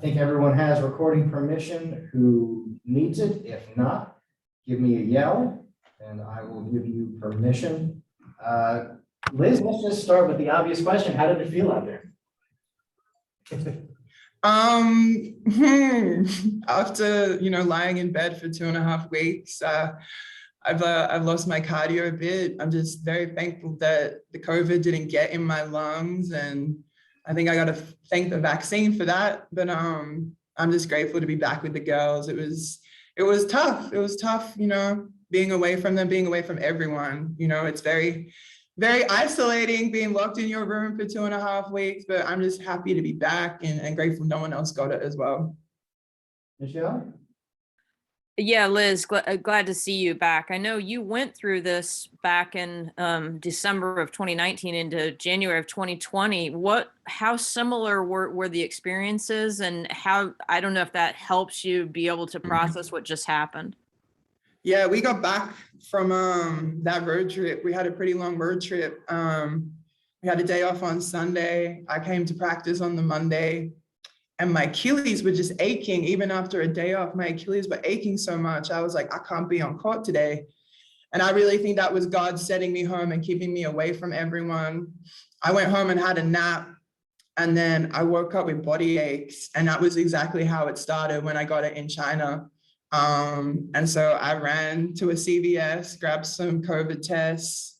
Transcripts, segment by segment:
think everyone has recording permission who needs it. If not, give me a yell and I will give you permission. Liz, let's just start with the obvious question. How did it feel out there? After, lying in bed for 2.5 weeks, I've lost my cardio a bit. I'm just very thankful that the COVID didn't get in my lungs, and I think I got to thank the vaccine for that. But I'm just grateful to be back with the girls. It was tough. It was tough, being away from them, being away from everyone. It's very, very isolating being locked in your room for 2.5 weeks. But I'm just happy to be back and grateful no one else got it as well. Michelle? Yeah, Liz, glad to see you back. I know you went through this back in December of 2019 into January of 2020. How similar were the experiences, and I don't know if that helps you be able to process what just happened? Yeah, we got back from that road trip. We had a pretty long road trip. We had a day off on Sunday. I came to practice on the Monday. And my Achilles were just aching. Even after a day off, my Achilles were aching so much. I was like, I can't be on court today. And I really think that was God setting me home and keeping me away from everyone. I went home and had a nap. And then I woke up with body aches. And that was exactly how it started when I got it in China. And so I ran to a CVS, grabbed some COVID tests,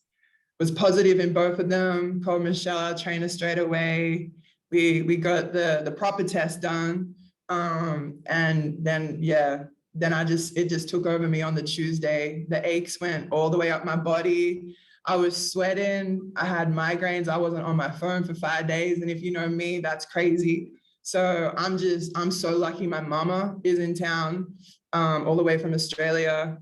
was positive in both of them, called Michelle, our trainer, straight away. We got the proper test done. And then, it just took over me on the Tuesday. The aches went all the way up my body. I was sweating. I had migraines. I wasn't on my phone for 5 days. And if you know me, that's crazy. So I'm so lucky my mama is in town, all the way from Australia.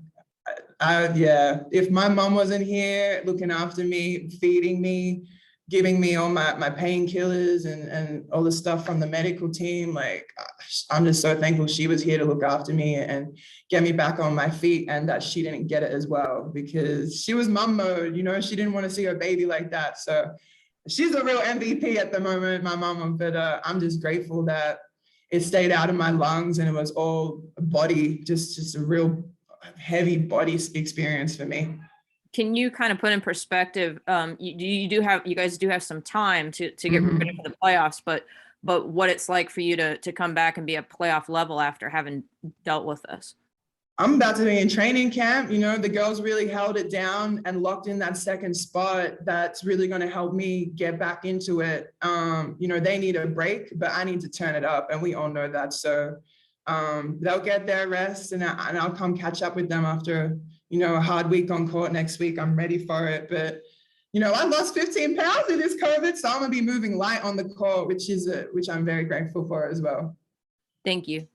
If my mom wasn't here looking after me, feeding me, giving me all my painkillers and all the stuff from the medical team, I'm just so thankful she was here to look after me and get me back on my feet, and that she didn't get it as well, because she was mom mode, she didn't want to see her baby like that. So she's a real MVP at the moment, my mama, but I'm just grateful that it stayed out of my lungs and it was all body, just a real heavy body experience for me. Can you kind of put in perspective, you guys do have some time to get ready for the playoffs, but what it's like for you to come back and be at playoff level after having dealt with this? I'm about to be in training camp. The girls really held it down and locked in that second spot. That's really going to help me get back into it. They need a break, but I need to turn it up, and we all know that. So they'll get their rest, and I'll come catch up with them after a hard week on court next week. I'm ready for it. But, I lost 15 pounds in this COVID, so I'm going to be moving light on the court, which I'm very grateful for as well. Thank you.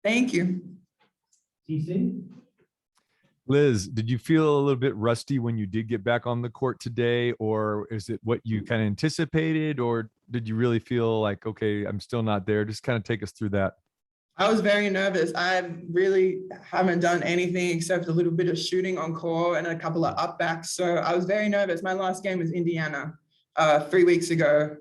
Thank you. TC? Liz, did you feel a little bit rusty when you did get back on the court today, or is it what you kind of anticipated, or did you really feel like, okay, I'm still not there? Just kind of take us through that. I was very nervous. I really haven't done anything except a little bit of shooting on court and a couple of upbacks. So I was very nervous. My last game was Indiana 3 weeks ago.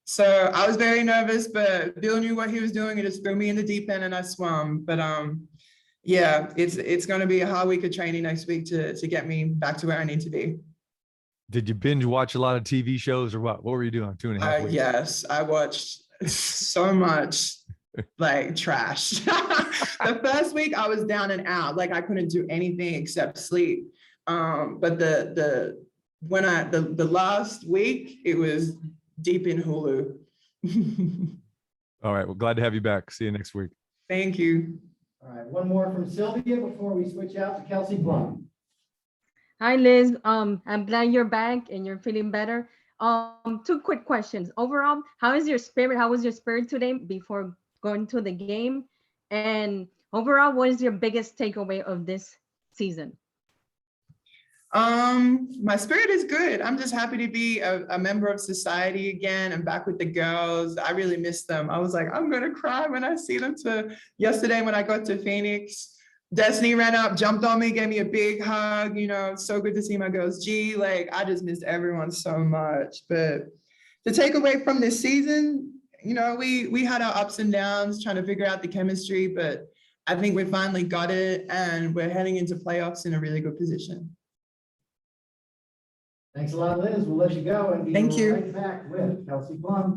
So I was very nervous, but Bill knew what he was doing. He just threw me in the deep end and I swam. But it's going to be a hard week of training next week to get me back to where I need to be. Did you binge watch a lot of TV shows or what? What were you doing 2.5 weeks? Yes, I watched so much. Like trash. The first week I was down and out, I couldn't do anything except sleep. But the last week it was deep in Hulu. All right, well, glad to have you back. See you next week. Thank you. All right, one more from Sylvia before we switch out to Kelsey Plum. Hi, Liz. I'm glad you're back and you're feeling better. 2 quick questions. Overall, how is your spirit? How was your spirit today before going to the game? And overall, what is your biggest takeaway of this season? My spirit is good. I'm just happy to be a member of society again and back with the girls. I really miss them. I was like, I'm gonna cry when I see them. Yesterday when I got to Phoenix, Destiny ran up, jumped on me, gave me a big hug. So good to see my girls. I just missed everyone so much. But the takeaway from this season, you know, we had our ups and downs trying to figure out the chemistry, but I think we finally got it and we're heading into playoffs in a really good position. Thanks a lot, Liz. We'll let you go and be Thank you. right back with Kelsey Plum.